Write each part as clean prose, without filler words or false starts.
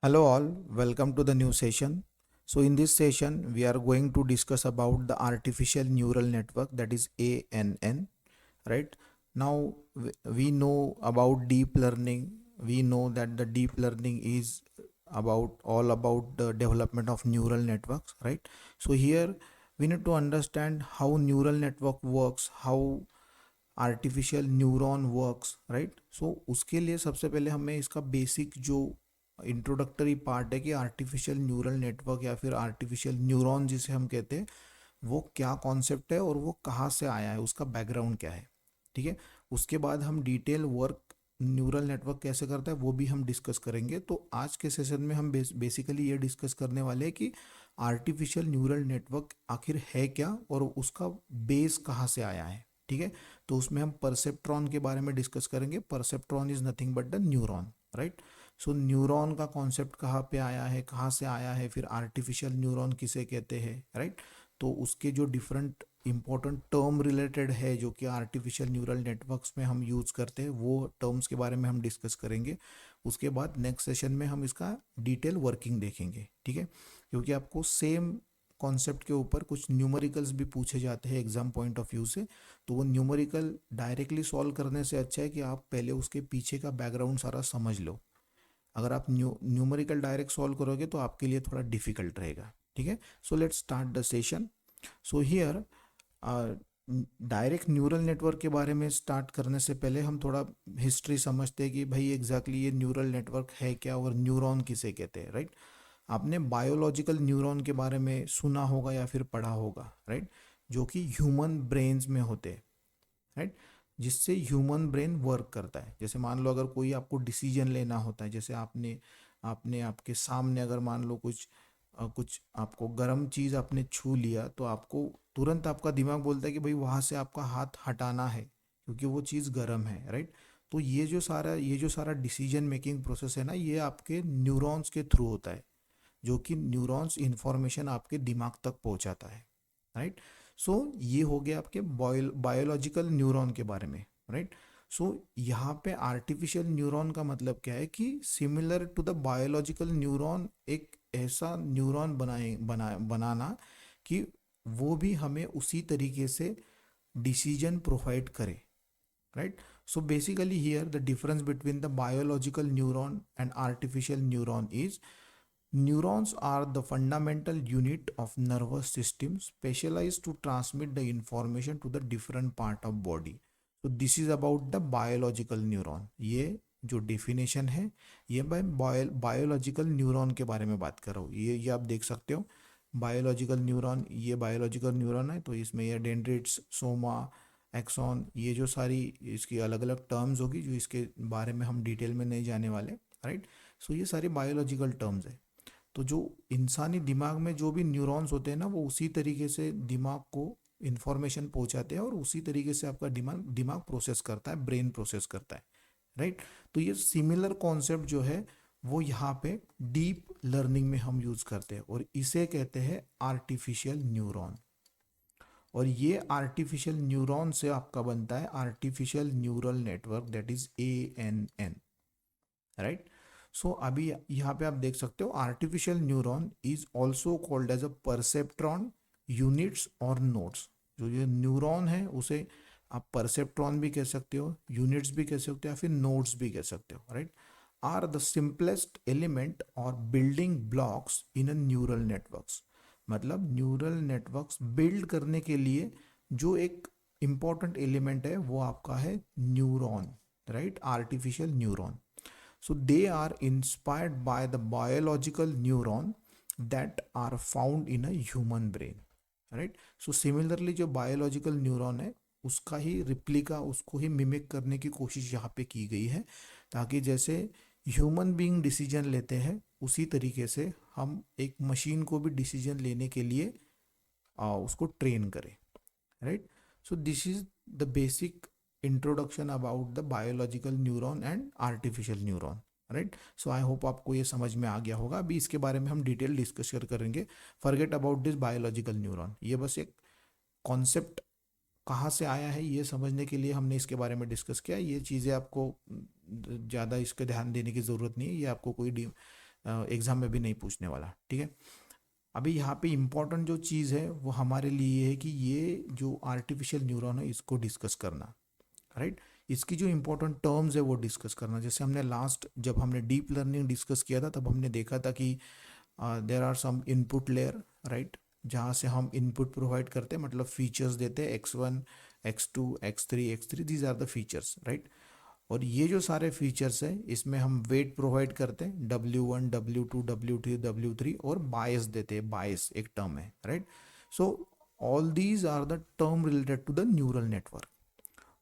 Hello all, welcome to the new session. So in this session, we are going to discuss about the artificial neural network, that is ANN, right? Now we know about deep learning. We know that the deep learning is about the development of neural networks, right? So here we need to understand how neural network works, how artificial neuron works, right. So उसके लिए सबसे पहले हमें इसका basic जो introductory part है कि artificial neural network या फिर आर्टिफिशियल न्यूरॉन जिसे हम कहते हैं वो क्या कॉन्सेप्ट है और वो कहाँ से आया है, उसका बैकग्राउंड क्या है. ठीक है. उसके बाद हम डिटेल वर्क न्यूरल नेटवर्क कैसे करता है वो भी हम डिस्कस करेंगे. तो आज के सेशन में हम बेसिकली ये डिस्कस करने वाले हैं कि आर्टिफिशियल न्यूरल नेटवर्क आखिर है क्या और उसका बेस कहाँ से आया है. ठीक है. तो उसमें हम परसेप्ट्रॉन के बारे में डिस्कस करेंगे. Perceptron is nothing but the neuron, right. So neuron का कॉन्सेप्ट कहाँ पे आया है, कहाँ से आया है, फिर आर्टिफिशियल न्यूरॉन किसे कहते हैं, राइट. तो उसके जो डिफरेंट इंपॉर्टेंट टर्म रिलेटेड है जो कि आर्टिफिशियल न्यूरल नेटवर्क्स में हम यूज़ करते हैं वो टर्म्स के बारे में हम डिस्कस करेंगे. उसके बाद नेक्स्ट सेशन में हम इसका डिटेल वर्किंग देखेंगे. ठीक है. क्योंकि आपको सेम कॉन्सेप्ट के ऊपर कुछ न्यूमेरिकल्स भी पूछे जाते हैं एग्जाम पॉइंट ऑफ व्यू से. तो वो न्यूमेरिकल डायरेक्टली सॉल्व करने से अच्छा है कि आप पहले उसके पीछे का बैकग्राउंड सारा समझ लो. अगर आप न्यूमेरिकल डायरेक्ट सॉल्व करोगे तो आपके लिए थोड़ा डिफिकल्ट रहेगा. ठीक है. So let's start the session. So here direct neural network के बारे में स्टार्ट करने से पहले हम थोड़ा हिस्ट्री समझते हैं कि भाई एग्जैक्टली ये न्यूरल नेटवर्क है क्या और न्यूरॉन किसे कहते हैं, राइट. आपने बायोलॉजिकल न्यूरॉन के बारे में सुना होगा या फिर पढ़ा होगा, राइट. जो कि ह्यूमन ब्रेन्स में होते हैं, राइट. जिससे ह्यूमन ब्रेन वर्क करता है. जैसे मान लो अगर कोई आपको डिसीजन लेना होता है, जैसे आपने आपने आपके सामने अगर मान लो कुछ आपको गर्म चीज़ आपने छू लिया तो आपको तुरंत आपका दिमाग बोलता है कि भाई वहाँ से आपका हाथ हटाना है क्योंकि वो चीज़ गर्म है, राइट. तो ये जो सारा डिसीजन मेकिंग प्रोसेस है ना, ये आपके न्यूरॉन्स के थ्रू होता है, जो कि न्यूरॉन्स इंफॉर्मेशन आपके दिमाग तक पहुंचाता है, राइट. सो ये हो गया आपके बायोलॉजिकल न्यूरॉन के बारे में, राइट. सो यहाँ पे आर्टिफिशियल न्यूरॉन का मतलब क्या है कि similar to the biological neuron एक ऐसा न्यूरॉन बनाना कि वो भी हमें उसी तरीके से डिसीजन प्रोवाइड करे, right. So basically here the difference between the biological neuron and artificial neuron is neurons are the fundamental unit of nervous system specialized to transmit the information to the different part of body. So this is about the biological neuron. ये जो definition है ये मैं biological neuron के बारे में बात कर रहा हूँ. ये आप देख सकते हो बायोलॉजिकल न्यूरॉन, ये बायोलॉजिकल न्यूरॉन है. तो इसमें ये डेंड्रिट्स, सोमा, एक्सॉन, ये जो सारी इसकी अलग अलग टर्म्स होगी जो इसके बारे में हम डिटेल में नहीं जाने वाले, राइट. सो ये सारी बायोलॉजिकल टर्म्स है. तो जो इंसानी दिमाग में जो भी न्यूरॉन्स होते हैं ना वो उसी तरीके से दिमाग को इंफॉर्मेशन पहुंचाते हैं और उसी तरीके से आपका दिमाग दिमाग प्रोसेस करता है, ब्रेन प्रोसेस करता है, राइट. तो ये सिमिलर कॉन्सेप्ट जो है वो यहाँ पे डीप लर्निंग में हम यूज करते हैं और इसे कहते हैं आर्टिफिशियल न्यूरॉन. और ये आर्टिफिशियल न्यूरॉन से आपका बनता है artificial neural network, that is ANN, right. So अभी यहाँ पे आप देख सकते हो artificial neuron is also called as a perceptron, units और नोड्स. जो ये न्यूरॉन है उसे आप परसेप्ट्रॉन भी कह सकते हो, यूनिट्स भी कह सकते हो या फिर नोड्स भी कह सकते हो, right. Are the simplest element और building blocks in a neural networks. मतलब न्यूरल नेटवर्क्स बिल्ड करने के लिए जो एक इम्पॉर्टेंट एलिमेंट है वो आपका है neuron, right. Artificial neuron. So they are inspired by the biological neuron that are found in a human brain, right. So similarly जो biological neuron है उसका ही रिप्लिका, उसको ही मिमिक करने की कोशिश यहाँ पे की गई है ताकि जैसे ह्यूमन बीइंग डिसीजन लेते हैं उसी तरीके से हम एक मशीन को भी डिसीजन लेने के लिए उसको ट्रेन करें, right. So this is the basic introduction about the biological neuron and artificial neuron, right. So I hope आपको ये समझ में आ गया होगा. अभी इसके बारे में हम डिटेल डिस्कस करेंगे. Forget about this biological neuron. ये बस एक कॉन्सेप्ट कहाँ से आया है ये समझने के लिए हमने इसके बारे में डिस्कस किया. ये चीज़ें आपको ज़्यादा इसके ध्यान देने की ज़रूरत नहीं है. ये आपको कोई एग्जाम में भी नहीं पूछने वाला, ठीक है। अभी यहाँ पे इम्पोर्टेंट जो चीज़ है वो हमारे लिए है कि ये जो आर्टिफिशियल न्यूरॉन है इसको डिस्कस करना, राइट। इसकी जो इम्पोर्टेंट टर्म्स है वो डिस्कस करना। जैसे हमने लास्ट जब हमने डीप लर्निंग डिस्कस किया था तब हमने देखा था कि there are some input layer, right, जहाँ से हम इनपुट प्रोवाइड करते हैं, मतलब फीचर्स देते हैं X1, X2, X3, these are the features, right. और ये जो सारे फीचर्स हैं इसमें हम वेट प्रोवाइड करते हैं W1, W2, W3, W3 और बायस देते हैं, बायस एक टर्म है, right. So all these are the term related to the neural network.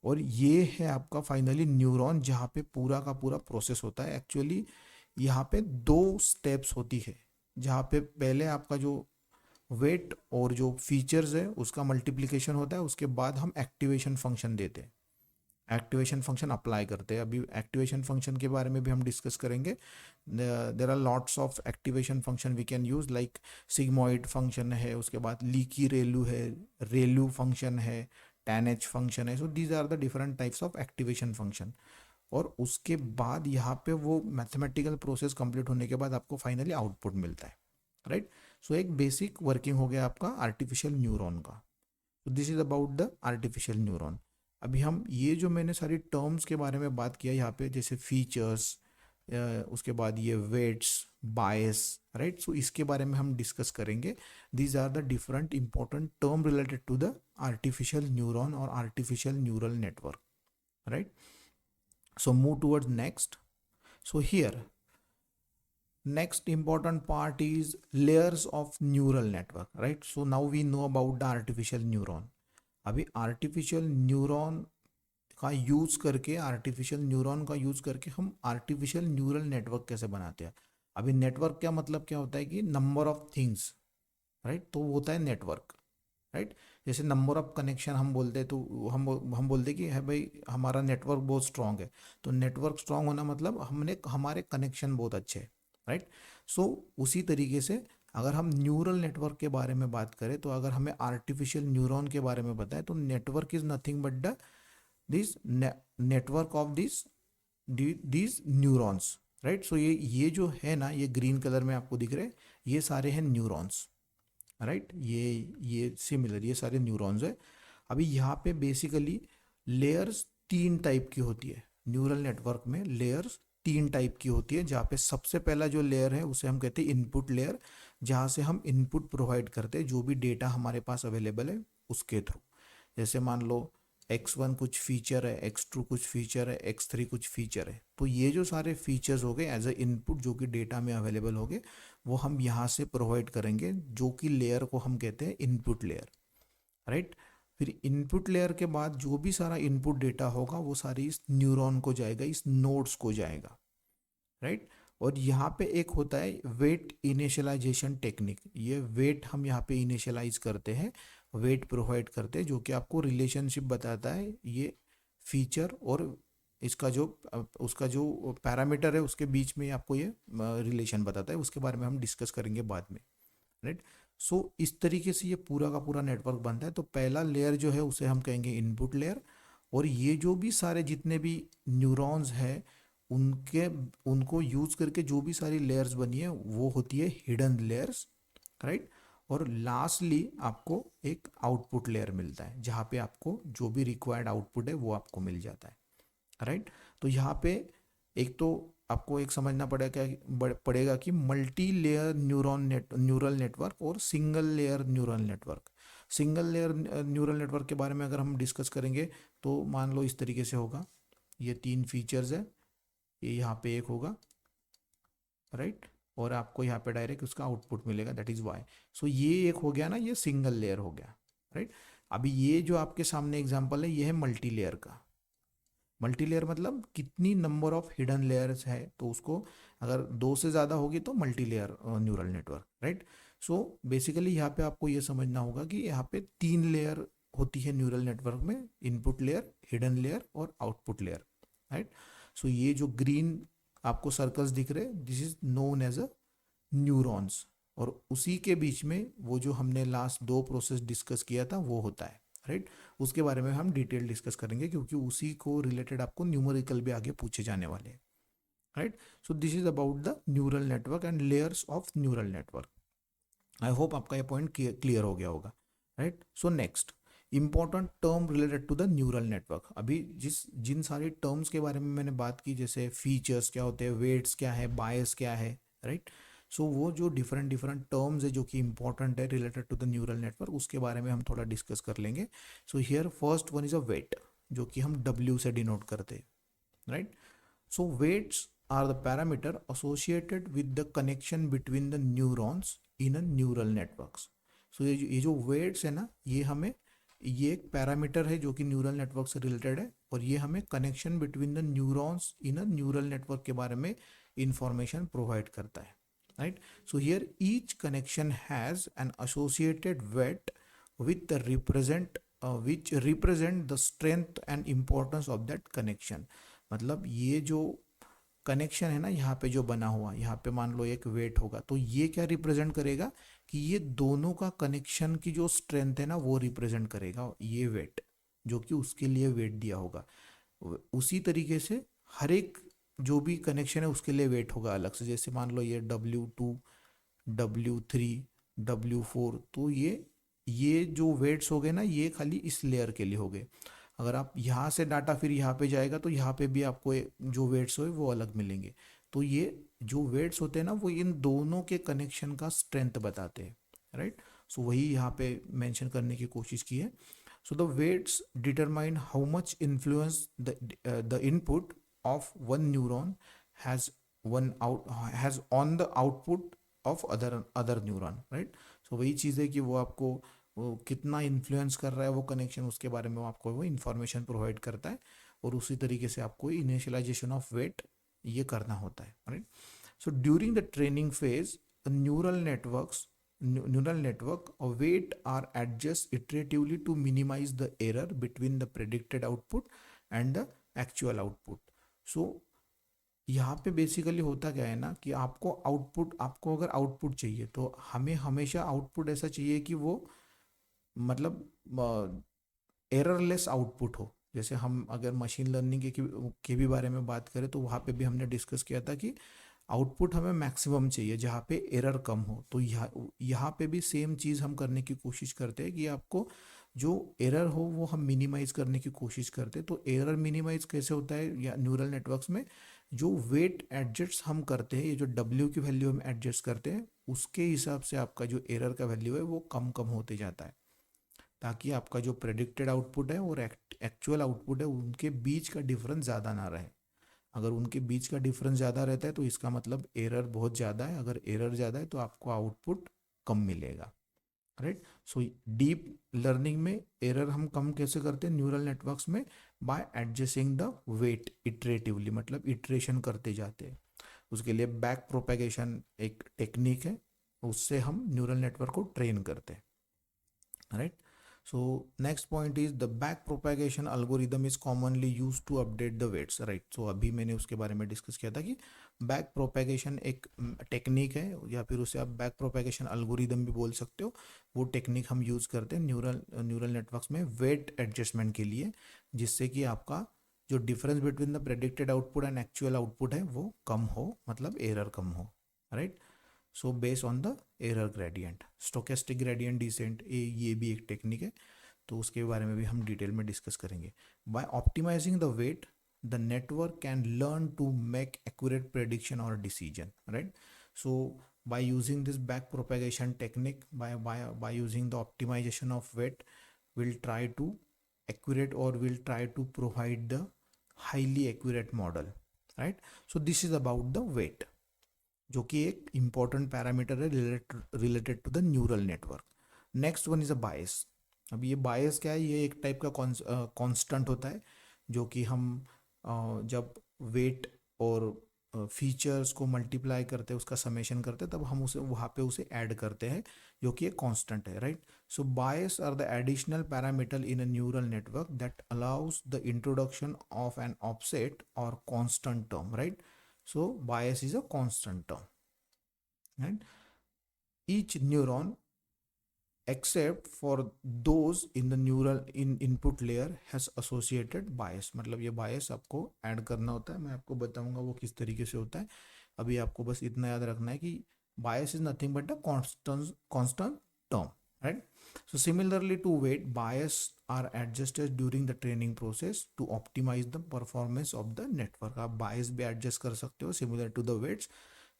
और ये है आपका फाइनली न्यूरॉन, जहाँ पे पूरा का पूरा प्रोसेस होता है। एक्चुअली यहाँ पे दो स्टेप्स होती है, जहाँ पे पहले आपका जो वेट और जो फीचर्स है उसका मल्टीप्लिकेशन होता है, उसके बाद हम एक्टिवेशन फंक्शन देते हैं, एक्टिवेशन फंक्शन अप्लाई करते हैं। अभी एक्टिवेशन फंक्शन के बारे में भी हम डिस्कस करेंगे। There are lots of activation function we can use, like sigmoid function है, उसके बाद लीकी रेलू है, रेलू फंक्शन है, टैन फंक्शन है। So these are the different types of activation function. और उसके बाद यहाँ पे वो मैथमेटिकल प्रोसेस कंप्लीट होने के बाद आपको फाइनली आउटपुट मिलता है, राइट। सो एक बेसिक वर्किंग हो गया आपका आर्टिफिशियल न्यूरॉन का। तो this is about the artificial neuron. अभी हम ये जो मैंने सारी टर्म्स के बारे में बात किया यहाँ पे, जैसे फीचर्स, उसके बाद ये वेट्स, बायस, राइट, सो इसके बारे में हम डिस्कस करेंगे। These are the different important term related to the artificial neuron और artificial neural network, right. So move towards next. So here, next important part is layers of neural network, right? So now we know about the artificial neuron. अभी artificial neuron का use करके, artificial neuron का use करके हम artificial neural network कैसे बनाते हैं। अभी नेटवर्क क्या मतलब क्या होता है कि नंबर ऑफ थिंग्स, राइट, तो वो होता है नेटवर्क, राइट। जैसे नंबर ऑफ कनेक्शन हम बोलते हैं, तो हम बोलते हैं कि है भाई हमारा नेटवर्क बहुत स्ट्रांग है। तो नेटवर्क स्ट्रांग होना मतलब हमने हमारे कनेक्शन बहुत अच्छे हैं, राइट। सो उसी तरीके से अगर हम न्यूरल नेटवर्क के बारे में बात करें, तो अगर हमें आर्टिफिशियल न्यूरॉन के बारे में बताएं, तो network is nothing but the this network of this neurons, right. So ये जो है ना, ये ग्रीन कलर में आपको दिख रहे हैं, ये सारे हैं न्यूरॉन्स, राइट। ये सिमिलर, ये सारे न्यूरॉन्स है। अभी यहाँ पे बेसिकली लेयर्स तीन टाइप की होती है। न्यूरल नेटवर्क में लेयर्स तीन टाइप की होती है, जहाँ पे सबसे पहला जो लेयर है उसे हम कहते हैं इनपुट लेयर, जहाँ से हम इनपुट प्रोवाइड करते हैं जो भी डेटा हमारे पास अवेलेबल है उसके थ्रू। जैसे मान लो X1 कुछ फीचर है, X2 कुछ फीचर है, X3 कुछ फीचर है, तो ये जो सारे फीचर्स हो गए एज अ इनपुट जो कि डेटा में अवेलेबल हो गए, वो हम यहाँ से प्रोवाइड करेंगे, जो कि लेयर को हम कहते हैं इनपुट लेयर, राइट। फिर इनपुट लेयर के बाद जो भी सारा इनपुट डेटा होगा वो सारी इस न्यूरॉन को जाएगा, इस नोड्स को जाएगा, राइट। और यहाँ पे एक होता है वेट इनिशियलाइजेशन टेक्निक। ये वेट हम यहाँ पे इनिशियलाइज करते हैं, वेट प्रोवाइड करते हैं, जो कि आपको रिलेशनशिप बताता है ये फीचर और इसका जो उसका जो पैरामीटर है उसके बीच में आपको ये रिलेशन बताता है। उसके बारे में हम डिस्कस करेंगे बाद में, राइट। सो इस तरीके से ये पूरा का पूरा नेटवर्क बनता है। तो पहला लेयर जो है उसे हम कहेंगे इनपुट लेयर, और ये जो भी सारे जितने भी न्यूरॉन्स हैं उनके उनको यूज करके जो भी सारी लेयर्स बनी है वो होती है हिडन लेयर्स, राइट। और लास्टली आपको एक आउटपुट लेयर मिलता है, जहाँ पे आपको जो भी रिक्वायर्ड आउटपुट है वो आपको मिल जाता है, राइट। तो यहाँ पे एक तो आपको एक समझना पड़ेगा कि मल्टी लेयर न्यूरल नेटवर्क और single layer neural network. Single layer neural network के बारे में अगर हम डिस्कस करेंगे तो मान लो इस तरीके से होगा, ये तीन फीचर्स है, ये यहाँ पे एक होगा, राइट, और आपको यहाँ पे डायरेक्ट उसका आउटपुट मिलेगा, दैट इज वाई। सो ये एक हो गया ना, ये सिंगल लेयर हो गया, राइट। अभी ये जो आपके सामने एग्जांपल है ये है मल्टी लेयर का। मल्टी लेयर मतलब कितनी नंबर ऑफ हिडन लेयर्स है, तो उसको अगर दो से ज़्यादा होगी तो multi layer neural network, right. So basically यहाँ पे आपको ये समझना होगा कि यहाँ पे तीन लेयर होती है न्यूरल नेटवर्क में, इनपुट लेयर, हिडन लेयर और आउटपुट लेयर, राइट। सो ये जो ग्रीन आपको सर्कल्स दिख रहे हैं, this is known as a neurons, और उसी के बीच में वो जो हमने लास्ट दो प्रोसेस डिस्कस किया था वो होता है, राइट। उसके बारे में हम डिटेल डिस्कस करेंगे क्योंकि उसी को रिलेटेड आपको न्यूमेरिकल भी आगे पूछे जाने वाले हैं, right? So this is about the neural network and layers of neural network. I hope आपका ये पॉइंट क्लियर हो गया होगा, right? So next important term related to the neural network. अभी जिन सारी टर्म्स के बारे में मैंने बात की, जैसे फीचर्स क्या होते हैं, वेट्स क्या है, बायस क्या है, राइट? सो वो जो डिफरेंट डिफरेंट टर्म्स है जो कि इंपॉर्टेंट है related to the neural network, उसके बारे में हम थोड़ा डिस्कस कर लेंगे। So here first one is a weight, जो कि हम डब्ल्यू से डिनोट करते हैं, right? So weights are the parameter associated with the connection between the neurons in a neural networks. So ये जो weights है ना, ये एक पैरामीटर है जो कि न्यूरल नेटवर्क से रिलेटेड है, और ये हमें connection between the neurons in a neural network के बारे में इंफॉर्मेशन प्रोवाइड करता है, right? So here each connection has an associated weight with the represent which represent the strength and importance of that connection. मतलब ये जो connection है ना यहाँ पे जो बना हुआ, यहाँ पे मान लो एक वेट होगा, तो ये क्या रिप्रेजेंट करेगा कि ये दोनों का कनेक्शन की जो स्ट्रेंथ है ना वो रिप्रेजेंट करेगा ये वेट, जो कि उसके लिए वेट दिया होगा। उसी तरीके से हर एक जो भी कनेक्शन है उसके लिए वेट होगा अलग से। जैसे मान लो ये W2, W3, W4, तो ये जो वेट्स हो गए ना, ये खाली इस लेयर के लिए हो गए। अगर आप यहाँ से डाटा फिर यहाँ पे जाएगा तो यहाँ पे भी आपको जो वेट्स हो वो अलग मिलेंगे। तो ये जो वेट्स होते हैं ना वो इन दोनों के कनेक्शन का स्ट्रेंथ बताते हैं, राइट? सो वही यहाँ पे मेंशन करने की कोशिश की है। So the weights determine how much influence the input of one neuron has has on the output of other neuron, right? So वही चीज़ है कि वो आपको वो कितना इन्फ्लुएंस कर रहा है वो कनेक्शन, उसके बारे में वो आपको वो इन्फॉर्मेशन प्रोवाइड करता है, और उसी तरीके से आपको इनिशियलाइजेशन ऑफ वेट ये करना होता है, right? So during the training phase neural network a weight are adjust iteratively to minimize the error between the predicted output and the actual output. So यहाँ पे बेसिकली होता क्या है ना कि आपको अगर आउटपुट चाहिए तो हमें हमेशा आउटपुट ऐसा चाहिए कि वो मतलब एररलेस आउटपुट हो। जैसे हम अगर मशीन लर्निंग के भी बारे में बात करें तो वहाँ पे भी हमने डिस्कस किया था कि आउटपुट हमें मैक्सिमम चाहिए जहाँ पे एरर कम हो। तो यहाँ पे भी सेम चीज़ हम करने की कोशिश करते हैं कि आपको जो एरर हो वो हम मिनिमाइज करने की कोशिश करते हैं। तो एरर मिनिमाइज कैसे होता है या न्यूरल नेटवर्क्स में, जो वेट एडजस्ट हम करते हैं, ये जो डब्ल्यू की वैल्यू हम एडजस्ट करते हैं, उसके हिसाब से आपका जो एरर का वैल्यू है वो कम कम होते जाता है, ताकि आपका जो प्रेडिक्टेड आउटपुट है और एक्चुअल आउटपुट है उनके बीच का डिफरेंस ज़्यादा ना रहे। अगर उनके बीच का डिफरेंस ज़्यादा रहता है तो इसका मतलब एरर बहुत ज़्यादा है, अगर एरर ज़्यादा है तो आपको आउटपुट कम मिलेगा, राइट? सो डीप लर्निंग में एरर हम कम कैसे करते हैं न्यूरल नेटवर्क्स में? By adjusting the weight iteratively, मतलब इटरेशन करते जाते हैं। उसके लिए बैक प्रोपेगेशन एक टेक्निक है, उससे हम न्यूरल नेटवर्क को ट्रेन करते हैं, right? So next point is the back propagation algorithm is commonly used to update the weights, right? So अभी मैंने उसके बारे में डिस्कस किया था कि बैक प्रोपेगेशन एक टेक्निक है, या फिर उसे आप बैक प्रोपेगेशन अल्गोरिदम भी बोल सकते हो। वो टेक्निक हम यूज़ करते हैं न्यूरल नेटवर्क्स में वेट एडजस्टमेंट के लिए, जिससे कि आपका जो difference between the predicted output and actual output है वो कम हो, मतलब एरर कम हो, right? So based on the error gradient, stochastic gradient descent, ये भी एक टेक्निक है, तो उसके बारे में भी हम डिटेल में डिस्कस करेंगे। By optimising the weight the network can learn to make accurate prediction और decision, right? So by using this back propagation technique, by using the optimization of weight, we'll try to accurate or we'll try to provide the highly accurate model, right? So this is about the weight, जो कि एक important parameter है related to the neural network. Next one is a bias. अब ये बायस क्या है? ये एक टाइप का कांस्टेंट होता है जो कि हम जब वेट और फीचर्स को मल्टीप्लाई करते हैं, उसका समेशन करते हैं, तब हम उसे वहाँ पे उसे ऐड करते हैं, जो कि एक कांस्टेंट है, right? So bias are the additional parameter in a neural network that allows the introduction of an offset और constant term, right? So bias is a constant term, right? Each neuron except for those in the neural input layer has associated bias। मतलब ये bias आपको add करना होता है, मैं आपको बताऊंगा वो किस तरीके से होता है। अभी आपको बस इतना याद रखना है कि bias is nothing but a constant term, right? So similarly to weight, bias are adjusted during the training process to optimize the performance of the network। आप bias भी adjust कर सकते हो similar to the weights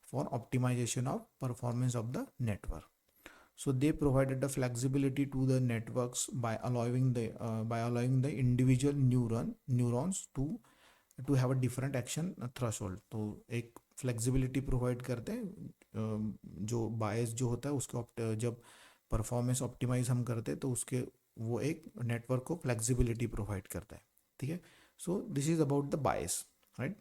for optimization of performance of the network। So they provided the flexibility to the networks by allowing the individual neurons to have a different action threshold। तो एक flexibility provide करते हैं, जो bias जो होता है उसको जब परफॉर्मेंस ऑप्टिमाइज हम करते हैं तो उसके वो एक नेटवर्क को फ्लेक्सिबिलिटी प्रोवाइड करता है, ठीक है। So this is about the bias, right.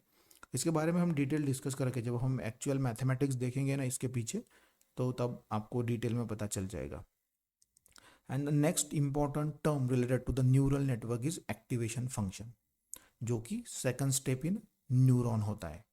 इसके बारे में हम डिटेल डिस्कस करके जब हम एक्चुअल मैथमेटिक्स देखेंगे ना इसके पीछे, तो तब आपको डिटेल में पता चल जाएगा। And the next important term related to the neural network is activation function, जो कि सेकंड स्टेप इन न्यूरॉन होता है।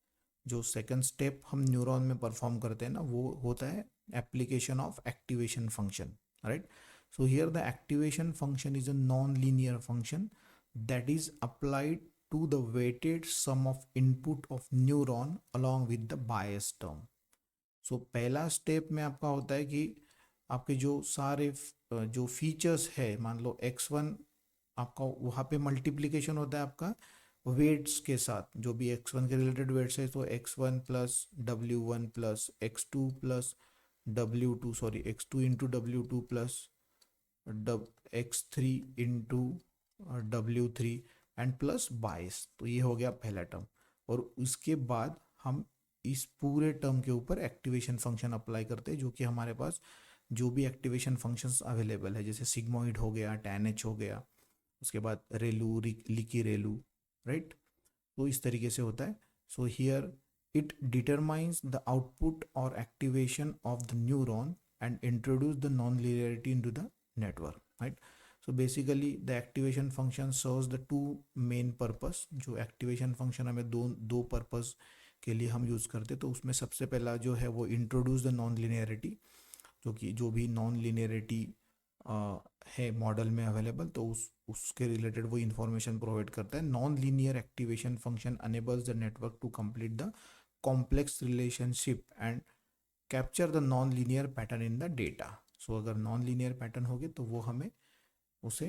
जो सेकंड स्टेप हम न्यूरॉन में परफॉर्म करते हैं ना, वो होता है application of activation function, right. So here the activation function is a non linear function that is applied to the weighted sum of input of neuron along with the bias term। सो पहला step में आपका होता है कि आपके जो सारे जो फीचर्स है, मान लो x1 आपका वहाँ पे मल्टीप्लिकेशन होता है आपका वेट्स के साथ, जो भी x1 के रिलेटेड वेट्स है, तो x1 plus w1 plus x2 plus w2 sorry x2 into w2 plus x3 into w3 and plus बाइस। तो ये हो गया पहला टर्म, और उसके बाद हम इस पूरे टर्म के ऊपर एक्टिवेशन फंक्शन अप्लाई करते हैं, जो कि हमारे पास जो भी एक्टिवेशन फंक्शंस अवेलेबल है, जैसे सिग्मोइड हो गया, tan h हो गया, उसके बाद रेलू, लीकी रेलू, राइट। तो इस तरीके से होता है। So here it determines the output और activation of the neuron and introduce the non linearity into the network, right. So basically the activation function serves the two main purpose. जो activation function हमें दो purpose के लिए हम use करते, तो उसमें सबसे पहला जो है वो इंट्रोड्यूस द नॉन लीनियरिटी, जो भी नॉन लीनियरिटी है मॉडल में अवेलेबल, तो उसके रिलेटेड वो इंफॉर्मेशन प्रोवाइड करता है। Non linear activation function enables the network to complete the complex relationship and capture the non linear pattern in the data. So अगर नॉन लीनियर पैटर्न होगे तो वो हमें उसे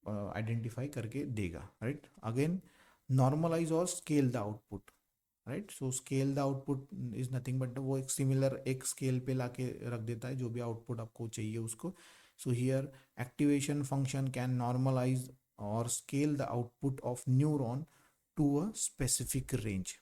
आइडेंटिफाई करके देगा, राइट। अगेन नॉर्मलाइज और scale the output, right. So scale the output is nothing but वो एक सिमिलर एक स्केल पे लाके रख देता है जो भी आउटपुट आपको चाहिए उसको। So here activation function can normalise और scale the output of neuron to a specific range,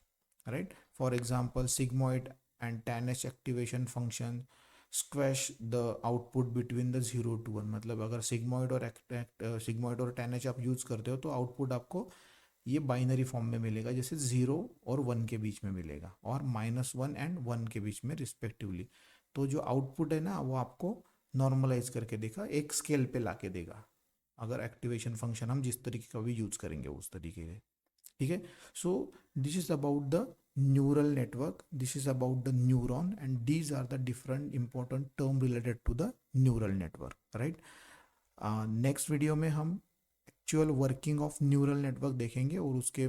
right. For example sigmoid and tan h activation function squash the output between the 0 to 1। मतलब अगर sigmoid और tan h आप use करते हो तो output आपको ये बाइनरी फॉर्म में मिलेगा, जैसे 0 और 1 के बीच में मिलेगा, और -1 एंड 1 के बीच में रिस्पेक्टिवली। तो जो आउटपुट है ना वो आपको नॉर्मलाइज करके देगा, एक स्केल पे लाके देगा, अगर एक्टिवेशन फंक्शन हम जिस तरीके का भी यूज़ करेंगे उस तरीके से, ठीक है। So this is about the neural network, this is about the neuron, and these are the different important term related to the neural network, right. Next video में हम actual working of neural network देखेंगे, और उसके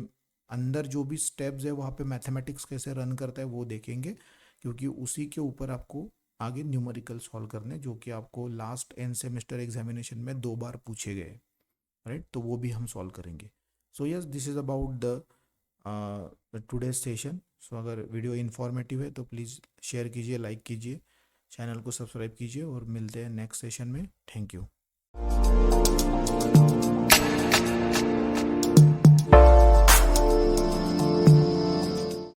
अंदर जो भी steps है वहाँ पे मैथमेटिक्स कैसे रन करता है वो देखेंगे, क्योंकि उसी के ऊपर आपको आगे न्यूमेरिकल सॉल्व करने, जो कि आपको लास्ट एंड सेमेस्टर एग्जामिनेशन में 2 बार पूछे गए, राइट। तो वो भी हम सॉल्व करेंगे। So yes, this is about the today's session. So अगर वीडियो इन्फॉर्मेटिव है तो प्लीज़ शेयर कीजिए, लाइक कीजिए, चैनल को सब्सक्राइब कीजिए, और मिलते हैं नेक्स्ट सेशन में। Thank you.